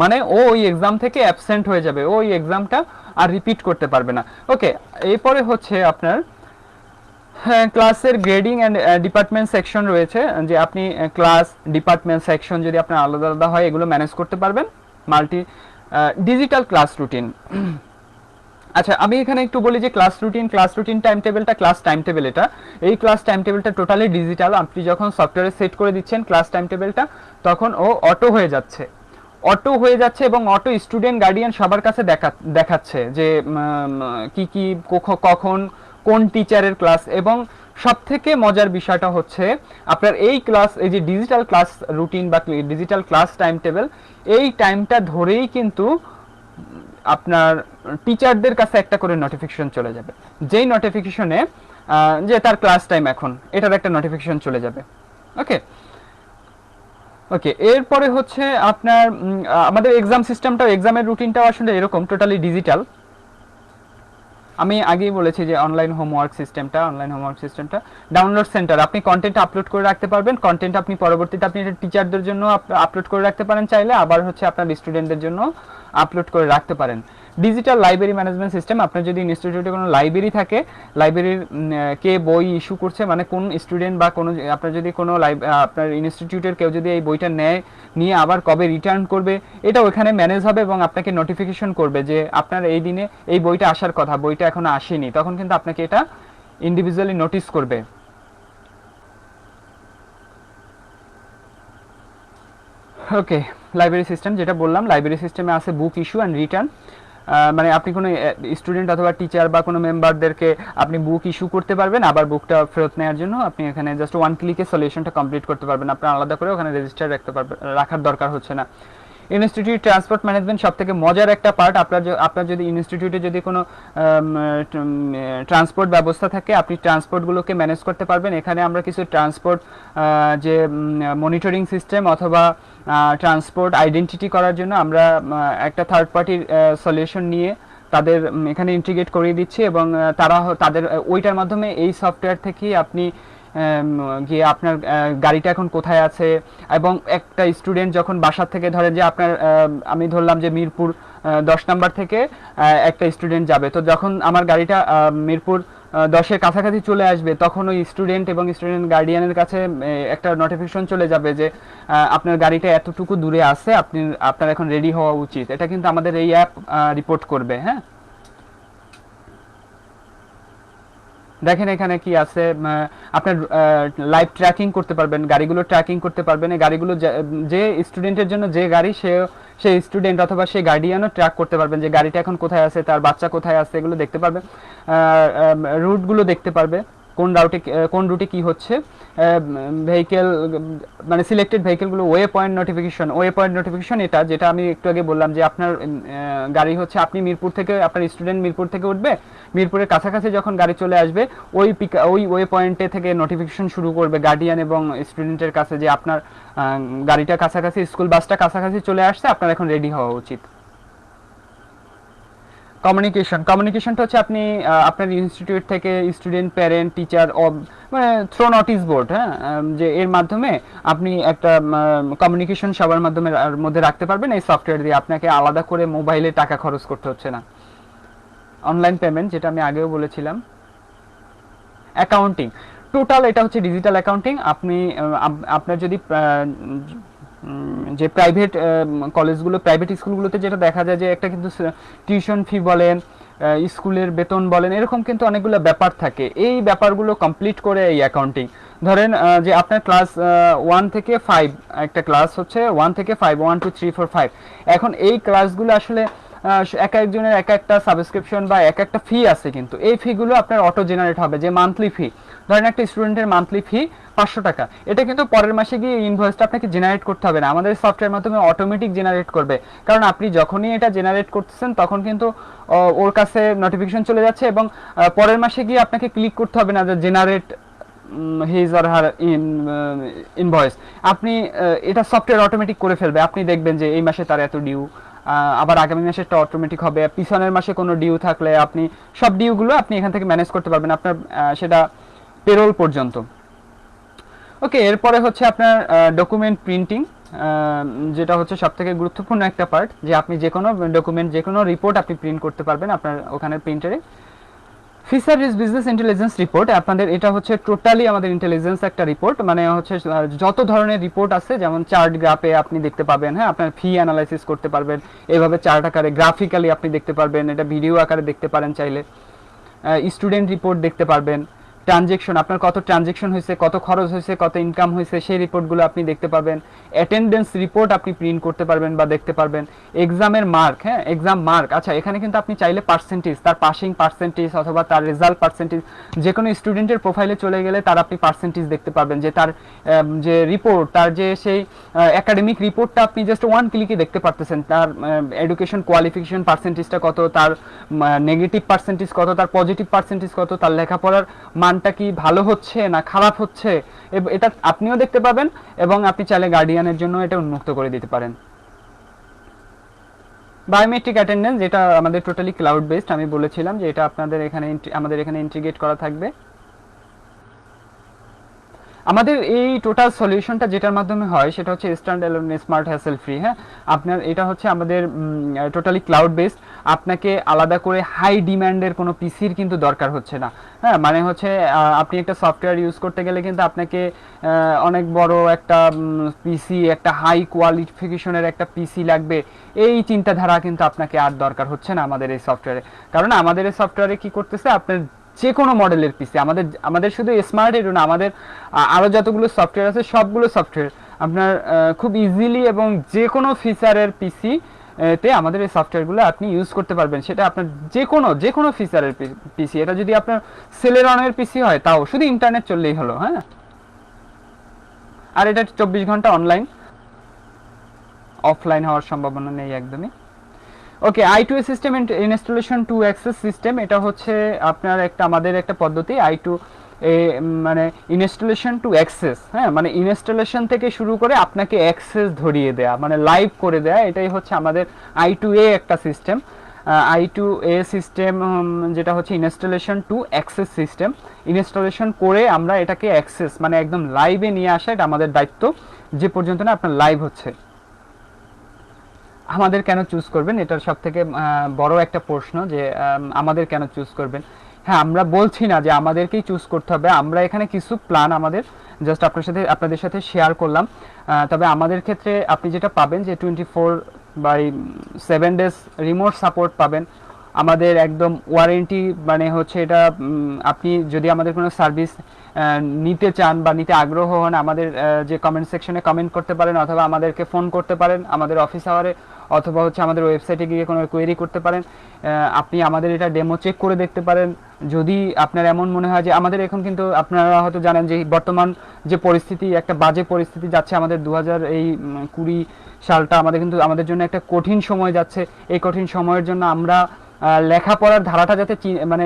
মানে ও ওই এক্সাম থেকে অ্যাবসেন্ট হয়ে যাবে, ও ওই এক্সামটা আর রিপিট করতে পারবে না। ওকে, এরপরে হচ্ছে আপনার ক্লাসের গ্রেডিং অ্যান্ড ডিপার্টমেন্ট সেকশন রয়েছে, যে আপনি ক্লাস ডিপার্টমেন্ট সেকশন যদি আপনার আলাদা আলাদা হয় এগুলো ম্যানেজ করতে পারবেন। Multi digital class routine. আচ্ছা, আমি এখানে একটু বলি যে ক্লাস রুটিন টাইম টেবিলটা, ক্লাস টাইম টেবিল, এটা এই ক্লাস টাইম টেবিলটা টোটালি ডিজিটাল। আপনি যখন সফটওয়্যারে সেট করে দিচ্ছেন ক্লাস টাইম টেবিলটা, তখন ও অটো হয়ে যাচ্ছে, এবং অটো স্টুডেন্ট গার্ডিয়ান সবার কাছে দেখাচ্ছে যে কি কি কখন কোন টিচারের ক্লাস। এবং সব থেকে মজার বিষয়টা হচ্ছে আপনার এই ক্লাস, এই যে ডিজিটাল ক্লাস রুটিন বা ডিজিটাল ক্লাস টাইম টেবিল, এই টাইমটা ধরেই কিন্তু আপনার টিচারদের কাছে একটা করে নোটিফিকেশন চলে যাবে, যেই নোটিফিকেশনে যে তার ক্লাস টাইম এখন, এটার একটা নোটিফিকেশন চলে যাবে। ওকে ওকে, এরপরে হচ্ছে আপনার আমাদের এক্সাম সিস্টেমটাও, এক্সামের রুটিনটাও আসলে এরকম টোটালি ডিজিটাল। আমি আগেই বলেছি যে অনলাইন হোমওয়ার্ক সিস্টেমটা ডাউনলোড সেন্টার, আপনি কন্টেন্ট আপলোড করে রাখতে পারবেন। কন্টেন্ট আপনি পরবর্তীতে আপনি টিচারদের জন্য আপলোড করে রাখতে পারেন চাইলে, আবার হচ্ছে আপনার স্টুডেন্টদের জন্য আপলোড করে রাখতে পারেন। ডিজিটাল লাইব্রেরি ম্যানেজমেন্ট সিস্টেম, আপনার যদি ইনস্টিটিউটে কোনো লাইব্রেরি থাকে, লাইব্রেরির কে বই ইস্যু করছে, মানে কোন স্টুডেন্ট বা কোনো আপনার যদি কোনো আপনার ইনস্টিটিউটের কেউ যদি এই বইটা নিয়ে আবার কবে রিটার্ন করবে, এটা ওখানে ম্যানেজ হবে এবং আপনাকে নোটিফিকেশন করবে যে আপনার এই দিনে এই বইটা আসার কথা, বইটা এখনো আসেনি, তখন কিন্তু আপনাকে এটা ইন্ডিভিজুয়ালি নোটিস করবে। ওকে, লাইব্রেরি সিস্টেম যেটা বললাম, লাইব্রেরি সিস্টেমে আছে বুক ইস্যু অ্যান্ড রিটার্ন। মানে আপনি কোনো স্টুডেন্ট অথবা টিচার বা কোনো মেম্বারদেরকে আপনি বুক ইস্যু করতে পারবেন, আবার বুকটা ফেরত নেওয়ার জন্য আপনি এখানে জাস্ট ওয়ান ক্লিকে সলিউশনটা কমপ্লিট করতে পারবেন, আপনার আলাদা করে ওখানে রেজিস্টার রাখার দরকার হচ্ছে না। ইনস্টিটিউট ট্রান্সপোর্ট ম্যানেজমেন্ট সব থেকে মজার একটা পার্ট। আপনার যদি ইনস্টিটিউটে যদি কোনো ট্রান্সপোর্ট ব্যবস্থা থাকে, আপনি ট্রান্সপোর্টগুলোকে ম্যানেজ করতে পারবেন। এখানে আমরা কিছু ট্রান্সপোর্ট যে মনিটরিং সিস্টেম অথবা ট্রান্সপোর্ট আইডেন্টিটি করার জন্য আমরা একটা থার্ড পার্টির সলিউশন নিয়ে তাদের এখানে ইন্টিগ্রেট করিয়ে দিচ্ছি, এবং তারা তাদের ওইটার মাধ্যমে এই সফটওয়্যার থেকে আপনি গিয়ে আপনার গাড়িটা এখন কোথায় আছে, এবং একটা স্টুডেন্ট যখন বাসার থেকে ধরেন যে আপনার আমি ধরলাম যে মিরপুর 10 নাম্বার থেকে একটা স্টুডেন্ট যাবে, তো যখন আমার গাড়িটা মিরপুর 10-এর কাছাকাছি চলে আসবে, তখন ওই স্টুডেন্ট এবং স্টুডেন্ট গার্ডিয়ানের কাছে একটা নোটিফিকেশন চলে যাবে যে আপনার গাড়িটা এতটুকু দূরে আছে, আপনার এখন রেডি হওয়া উচিত। এটা কিন্তু আমাদের এই অ্যাপ রিপোর্ট করবে। হ্যাঁ, দেখেন এখানে কি আছে, আপনার লাইভ ট্র্যাকিং করতে পারবেন, গাড়িগুলো ট্র্যাকিং করতে পারবেন। এই গাড়িগুলো যে স্টুডেন্টের জন্য যে গাড়ি, সেই স্টুডেন্ট অথবা সেই গার্ডিয়ানও ট্র্যাক করতে পারবেন যে গাড়িটা এখন কোথায় আছে, তার বাচ্চা কোথায় আছে, এগুলো দেখতে পারবেন। রুটগুলো দেখতে পারবে, কোন রুটে কি হচ্ছে। ভেহিকেল মানে সিলেক্টেড ভেহিকেলগুলো ওয়ে পয়েন্ট নোটিফিকেশন, এটা যেটা আমি একটু আগে বললাম যে আপনার গাড়ি হচ্ছে, আপনি মিরপুর থেকে, আপনার স্টুডেন্ট মিরপুর থেকে উঠবে, মিরপুরের কাছাকাছি যখন গাড়ি চলে আসবে, ওই ওয়ে পয়েন্টে থেকে নোটিফিকেশন শুরু করবে গার্ডিয়ান এবং স্টুডেন্টের কাছে যে আপনার গাড়িটা কাছাকাছি, স্কুল বাসটা কাছাকাছি চলে আসছে, আপনার এখন রেডি হওয়া উচিত। কমিউনিকেশনটা হচ্ছে আপনি আপনার ইনস্টিটিউট থেকে স্টুডেন্ট, প্যারেন্ট, টিচার, মানে থ্রো নোটিস বোর্ড, হ্যাঁ, যে এর মাধ্যমে আপনি একটা কমিউনিকেশন সবার মধ্যে রাখতে পারবেন এই সফটওয়্যার দিয়ে। আপনাকে আলাদা করে মোবাইলে টাকা খরচ করতে হচ্ছে না। অনলাইন পেমেন্ট, যেটা আমি আগেও বলেছিলাম। অ্যাকাউন্টিং, টোটাল এটা হচ্ছে ডিজিটাল অ্যাকাউন্টিং। আপনি আপনার যদি যে প্রাইভেট কলেজগুলো, প্রাইভেট স্কুলগুলোতে যেটা দেখা যায় যে একটা কিন্তু টিউশন ফি বলেন, স্কুলের বেতন বলেন, এরকম কিন্তু অনেকগুলো ব্যাপার থাকে। এই ব্যাপারগুলো কমপ্লিট করে এই অ্যাকাউন্টিং, ধরেন যে আপনার ক্লাস 1 থেকে 5, একটা ক্লাস হচ্ছে 1 থেকে 5, 1 2 3 4 5। এখন এই ক্লাসগুলো আসলে এক একজনের এক একটা সাবস্ক্রিপশন বা এক একটা ফি আছে, কিন্তু এই ফিগুলো আপনার অটো জেনারেট হবে। যে মান্থলি ফি, ধরেন একটা স্টুডেন্টের মান্থলি ফি 500 টাকা, এটা কিন্তু পরের মাসে গিয়ে ইনভয়েসটা আপনাকে জেনারেট করতে হবে না, আমাদের সফটওয়্যার মাধ্যমে অটোমেটিক জেনারেট করবে। কারণ আপনি যখনই এটা জেনারেট করতেছেন তখন কিন্তু ওর কাছে নোটিফিকেশন চলে যাচ্ছে, এবং পরের মাসে গিয়ে আপনাকে ক্লিক করতে হবে না যে generate his or her invoice. আপনি এটা সফটওয়্যার অটোমেটিক করে ফেলবে। আপনি দেখবেন যে এই মাসে তার এত ডিউ, আবার আগামী মাসেরটা অটোমেটিক হবে, পিছনের মাসে কোনো ডিউ থাকলে আপনি সব ডিউগুলো আপনি এখান থেকে ম্যানেজ করতে পারবেন, আপনার সেটা পেরোল পর্যন্ত। ওকে, এরপরে হচ্ছে আপনার ডকুমেন্ট প্রিন্টিং, যেটা হচ্ছে সবথেকে গুরুত্বপূর্ণ একটা পার্ট, যে আপনি যে কোনো ডকুমেন্ট, যে কোনো রিপোর্ট আপনি প্রিন্ট করতে পারবেন আপনার ওখানে প্রিন্টারে। ফিশারিজ বিজনেস ইন্টেলিজেন্স রিপোর্ট, আপনাদের এটা হচ্ছে টোটালি আমাদের ইন্টেলিজেন্স একটা রিপোর্ট, মানে হচ্ছে যত ধরনের রিপোর্ট আছে, যেমন চার্ট গ্রাফে আপনি দেখতে পাবেন, হ্যাঁ, আপনার ফি অ্যানালাইসিস করতে পারবেন এইভাবে চার্ট আকারে, গ্রাফিক্যালি আপনি দেখতে পারবেন, এটা ভিডিও আকারে দেখতে পারেন চাইলে। স্টুডেন্ট রিপোর্ট দেখতে পারবেন, ট্রানজেকশন, আপনার কত ট্রানজেকশন হয়েছে, কত খরচ হয়েছে, কত ইনকাম হয়েছে, সেই রিপোর্টগুলো আপনি দেখতে পাবেন। অ্যাটেন্ডেন্স রিপোর্ট আপনি প্রিন্ট করতে পারবেন বা দেখতে পারবেন। এক্সামের মার্ক, হ্যাঁ, এক্সাম মার্ক, আচ্ছা এখানে কিন্তু আপনি চাইলে পার্সেন্টেজ, তার পাসিং পার্সেন্টেজ অথবা তার রেজাল্ট পার্সেন্টেজ, যে কোনো স্টুডেন্টের প্রোফাইলে চলে গেলে তার আপনি পার্সেন্টেজ দেখতে পারবেন, যে তার যে রিপোর্ট, তার যে সেই একাডেমিক রিপোর্টটা আপনি জাস্ট ওয়ান ক্লিকে দেখতে পারতেছেন, তার এডুকেশন কোয়ালিফিকেশন পার্সেন্টেজটা কত, তার নেগেটিভ পার্সেন্টেজ কত, তার পজিটিভ পার্সেন্টেজ কত, তার লেখাপড়ার মানটা কি ভালো হচ্ছে না খারাপ হচ্ছে, এটা আপনিও দেখতে পাবেন, এবং আপনি চাইলে গার্ডিয়ানের জন্য এটা উন্মুক্ত করে দিতে পারেন। বায়োমেট্রিক অ্যাটেন্ডেন্স, যেটা আমাদের টোটালি ক্লাউড বেসড, আমি বলেছিলাম যে এটা আপনাদের এখানে আমাদের এখানে ইন্টিগ্রেট করা থাকবে। আমাদের এই টোটাল সলিউশনটা যেটার মাধ্যমে হয় সেটা হচ্ছে stand alone smart hassle free, হ্যাঁ, আপনার এটা হচ্ছে আমাদের টোটালি ক্লাউড বেসড, আপনাকে আলাদা করে হাই ডিম্যান্ডের কোনো পিসির কিন্তু দরকার হচ্ছে না, হ্যাঁ, মানে হচ্ছে আপনি একটা সফটওয়্যার ইউজ করতে গেলে কিন্তু আপনাকে অনেক বড় একটা পিসি, একটা হাই কোয়ালিফিকেশনের একটা পিসি লাগবে, এই চিন্তাধারা কিন্তু আপনাকে আর দরকার হচ্ছে না আমাদের এই সফটওয়্যারে। কারণ আমাদের এই সফটওয়্যারে কি করতেছে, আপনার যে কোনো মডেলের পিসি, আমাদের শুধু স্মার্ট এর না, আমাদের আরও যতগুলো সফটওয়্যার আছে সবগুলো সফটওয়্যার আপনার খুব ইজিলি এবং যে কোনো ফিচারের পিসি তে আমাদের এই সফটওয়্যারগুলো আপনি ইউজ করতে পারবেন। সেটা আপনার যে কোনো ফিচারের পিসি, এটা যদি আপনার সেলেরনের পিসি হয় তাও শুধু ইন্টারনেট চললেই হলো, হ্যাঁ। আর এটা 24 ঘন্টা অনলাইন, অফলাইন হওয়ার সম্ভাবনা নেই একদমই। Okay, I2A system installation to access system, এটা হচ্ছে আপনার আমাদের একটা পদ্ধতি, I2 মানে ইনস্টলেশন টু অ্যাক্সেস, হ্যাঁ, মানে ইনস্টলেশন থেকে শুরু করে আপনাকে অ্যাক্সেস ধরিয়ে দেয়া, মানে লাইভ করে দেয়া, এটাই হচ্ছে আমাদের I2A একটা সিস্টেম। I2A সিস্টেম যেটা হচ্ছে installation to access system, installation করে আমরা এটাকে অ্যাক্সেস মানে একদম লাইভে নিয়ে আসা, এটা আমাদের দায়িত্ব, যে পর্যন্ত না আপনার লাইভ হচ্ছে। আমাদের কেন চুজ করবেন, এটার সব থেকে বড় একটা প্রশ্ন, যে আমাদের কেন চুজ করবেন। হ্যাঁ, আমরা বলছি না যে আমাদেরকেই চুজ করতে হবে, আমরা এখানে কিছু প্ল্যান আমাদের জাস্ট আপনাদের সাথে শেয়ার করলাম। তবে আমাদের ক্ষেত্রে আপনি যেটা পাবেন যে 24/7 ডেজ রিমোট সাপোর্ট পাবেন, আমাদের একদম ওয়ারেন্টি, মানে হচ্ছে এটা আপনি যদি আমাদের কোনো সার্ভিস নিতে চান বা নিতে আগ্রহ হন, আমাদের যে কমেন্ট সেকশনে কমেন্ট করতে পারেন, অথবা আমাদেরকে ফোন করতে পারেন আমাদের অফিস আওয়ারে, অথবা হচ্ছে আমাদের ওয়েবসাইটে গিয়ে কোনো কোয়েরি করতে পারেন। আপনি আমাদের এটা ডেমো চেক করে দেখতে পারেন। যদি আপনার এমন মনে হয় যে আমাদের এখন কিন্তু আপনারা হয়তো জানেন যে বর্তমান যে পরিস্থিতি, একটা বাজে পরিস্থিতি যাচ্ছে আমাদের 2020 সালটা আমাদের জন্য একটা কঠিন সময় যাচ্ছে। এই কঠিন সময়ের জন্য আমরা লেখাপড়ার ধারাটা যাতে মানে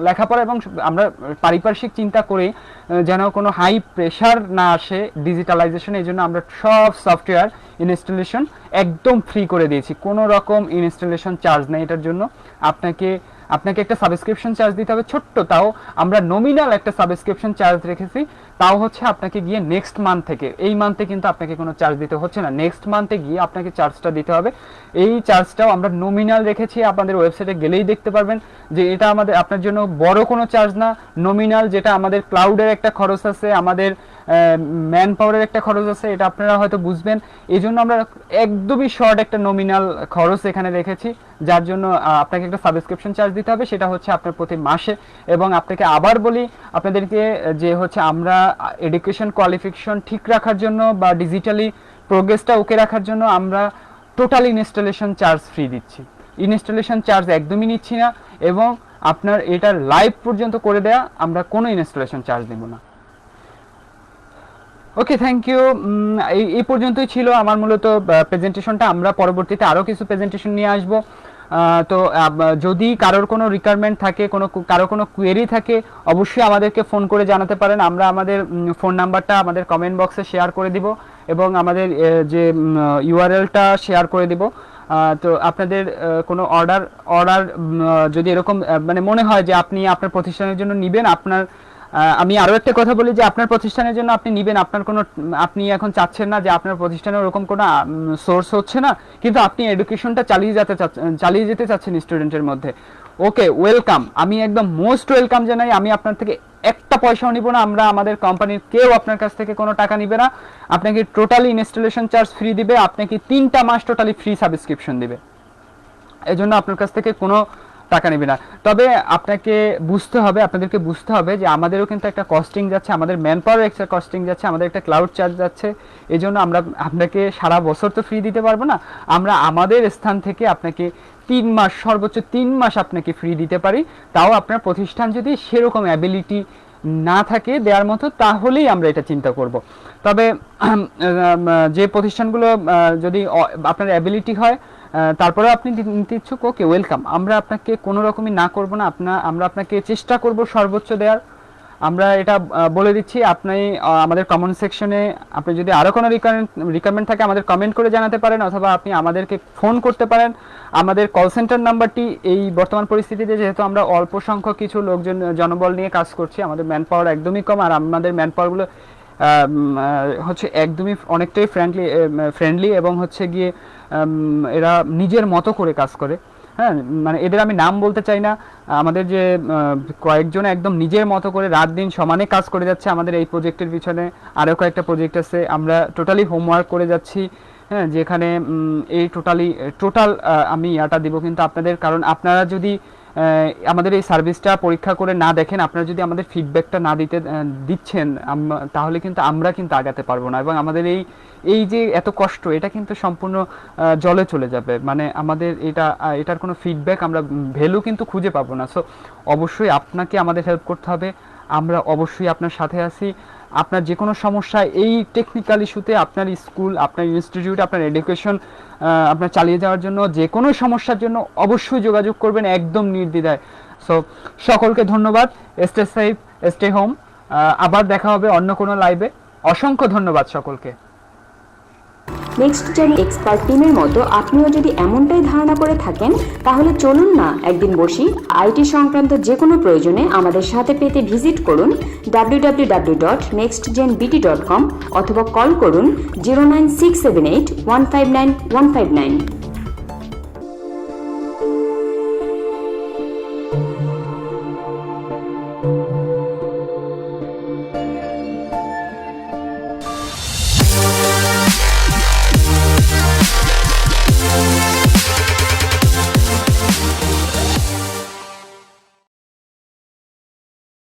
লেখাপড়া এবং আমরা পারিপার্শ্বিক চিন্তা করি যেন কোনো হাই প্রেশার না আসে ডিজিটালাইজেশন, এই জন্য আমরা সব সফটওয়্যার ইনস্টলেশন একদম ফ্রি করে দিয়েছি, কোনো রকম ইনস্টলেশন চার্জ নেই এটার জন্য। আপনাকে আপনাকে একটা সাবস্ক্রিপশন চার্জ দিতে হবে ছোট্ট, তাও আমরা নমিনাল একটা সাবস্ক্রিপশন চার্জ রেখেছি, তাও হচ্ছে আপনাকে গিয়ে নেক্সট মান্থ থেকে, এই মান্থে কিন্তু আপনাকে কোনো চার্জ দিতে হচ্ছে না, নেক্সট মান্থে গিয়ে আপনাকে চার্জটা দিতে হবে। এই চার্জটাও আমরা নমিনাল রেখেছি, আপনাদের ওয়েবসাইটে গেলেই দেখতে পারবেন যে এটা আমাদের আপনার জন্য বড় কোনো চার্জ না, নমিনাল, যেটা আমাদের ক্লাউডের একটা খরচ আছে, আমাদের ম্যান পাওয়ারের একটা খরচ আছে, এটা আপনারা হয়তো বুঝবেন। এই জন্য আমরা একদমই শর্ট একটা নমিনাল খরচ এখানে রেখেছি, যার জন্য আপনাকে একটা সাবস্ক্রিপশন চার্জ দিতে হবে, সেটা হচ্ছে আপনার প্রতি মাসে। এবং আপনাকে আবার বলি আপনাদেরকে যে হচ্ছে আমরা এডুকেশন কোয়ালিফিকেশন ঠিক রাখার জন্য বা ডিজিটালি প্রোগ্রেসটা ওকে রাখার জন্য আমরা টোটাল ইনস্টলেশন চার্জ ফ্রি দিচ্ছি, ইনস্টলেশন চার্জ একদমই নিচ্ছি না, এবং আপনার এটার লাইভ পর্যন্ত করে দেয়া আমরা কোনো ইনস্টলেশন চার্জ দেব না। ওকে, থ্যাংক ইউ। এই পর্যন্তই ছিল আমার মূলত প্রেজেন্টেশনটা। আমরা পরবর্তীতে আরও কিছু প্রেজেন্টেশন নিয়ে আসব। তো যদি কারোর কোনো রিকোয়ারমেন্ট থাকে, কারোর কোনো কোয়েরি থাকে, অবশ্যই আমাদেরকে ফোন করে জানাতে পারেন। আমরা আমাদের ফোন নাম্বারটা আমাদের কমেন্ট বক্সে শেয়ার করে দিব এবং আমাদের যে ইউআরএলটা শেয়ার করে দিব। তো আপনাদের কোনো অর্ডার যদি এরকম মানে মনে হয় যে আপনি আপনার প্রতিষ্ঠানের জন্য নেবেন, আমি আরও একটা কথা বলি যে আপনার প্রতিষ্ঠানের জন্য আপনি নেবেন, আপনি এখন চাচ্ছেন না যে আপনার প্রতিষ্ঠানে ওরকম কোনো সোর্স হচ্ছে না, কিন্তু আপনি এডুকেশনটা চালিয়ে যেতে চাচ্ছেন স্টুডেন্টের মধ্যে, ওকে, ওয়েলকাম। আমি একদম মোস্ট ওয়েলকাম জানাই। আমি আপনার থেকে একটা পয়সাও নিব না, আমাদের কোম্পানির কেউ আপনার কাছ থেকে কোনো টাকা নিবে না। আপনাকে টোটালি ইনস্টলেশন চার্জ ফ্রি দিবে, আপনাকে 3টা মাস টোটালি ফ্রি সাবস্ক্রিপশন দিবে, এজন্য আপনার কাছ থেকে কোনো টাকা নেবে না। তবে আপনাদেরকে বুঝতে হবে যে আমাদেরও কিন্তু একটা কস্টিং যাচ্ছে, আমাদের ম্যান পাওয়ার এক্সট্রা কস্টিং যাচ্ছে, আমাদের একটা ক্লাউড চার্জ যাচ্ছে। এই জন্য আমরা আপনাকে সারা বছর তো ফ্রি দিতে পারবো না, আমরা আমাদের স্থান থেকে আপনাকে 3 মাস, সর্বোচ্চ 3 মাস আপনাকে ফ্রি দিতে পারি। তাও আপনার প্রতিষ্ঠান যদি সেরকম অ্যাবিলিটি না থাকে দেওয়ার মতো, তাহলেই আমরা এটা চিন্তা করব। তবে যে প্রতিষ্ঠানগুলো যদি আপনার অ্যাবিলিটি হয়, তারপরেও আপনি নিতে ইচ্ছুক, ওকে, ওয়েলকাম। আমরা আপনাকে কোনো রকমই না করব না, আমরা আপনাকে চেষ্টা করব সর্বোচ্চ দেওয়ার। আমরা এটা বলে দিচ্ছি। আপনি আমাদের কমেন্ট সেকশনে আপনি যদি আরও কোনো রিকোয়ারমেন্ট থাকে আমাদের কমেন্ট করে জানাতে পারেন, অথবা আপনি আমাদেরকে ফোন করতে পারেন। আমাদের কল সেন্টার নাম্বারটি, এই বর্তমান পরিস্থিতিতে যেহেতু আমরা অল্প সংখ্যক কিছু জনবল নিয়ে কাজ করছি, আমাদের ম্যান পাওয়ার একদমই কম, আর আমাদের ম্যান পাওয়ারগুলো হচ্ছে একদমই অনেকটাই ফ্রেন্ডলি এবং হচ্ছে গিয়ে এরা নিজের মতো করে কাজ করে। হ্যাঁ, মানে এদের আমি নাম বলতে চাই না, আমাদের যে কয়েকজন একদম নিজের মতো করে রাত দিন সমানে কাজ করে যাচ্ছে আমাদের এই প্রজেক্টের পিছনে। আরও কয়েকটা প্রজেক্ট আছে, আমরা টোটালি হোমওয়ার্ক করে যাচ্ছি। হ্যাঁ, যেখানে এই টোটাল আমি ইয়াটা দিব কিন্তু আপনাদের, কারণ আপনারা যদি আমাদের এই সার্ভিসটা পরীক্ষা করে না দেখেন, আপনারা যদি আমাদের ফিডব্যাকটা না দিচ্ছেন, তাহলে কিন্তু আমরা কিন্তু আগাতে পারবো না, এবং আমাদের এই যে এত কষ্ট, এটা কিন্তু সম্পূর্ণ জলে চলে যাবে। মানে আমাদের এটার কোনো ফিডব্যাক, আমরা ভ্যালু কিন্তু খুঁজে পাবো না। সো অবশ্যই আপনাকে আমাদের হেল্প করতে হবে, আমরা অবশ্যই আপনার সাথে আছি। আপনার যে কোনো সমস্যা, এই টেকনিক্যাল ইস্যুতে আপনার স্কুল, আপনার ইনস্টিটিউট, আপনার এডুকেশন আপনার চালিয়ে যাওয়ার জন্য, যে কোনো সমস্যার জন্য অবশ্যই যোগাযোগ করবেন একদম নির্দ্বিধায়। সো সকলকে ধন্যবাদ, স্টে সেফ, স্টে হোম। আবার দেখা হবে অন্য কোনো লাইভে। অসংখ্য ধন্যবাদ সকলকে। নেক্সট জেন এক্সপার্ট টিমের মতো আপনিও যদি এমনটাই ধারণা করে থাকেন, তাহলে চলুন না একদিন বসি। আইটি সংক্রান্ত যে কোনো প্রয়োজনে আমাদের সাথে পেতে ভিজিট করুন www.nextgenbt.com অথবা কল করুন 09678 159 159।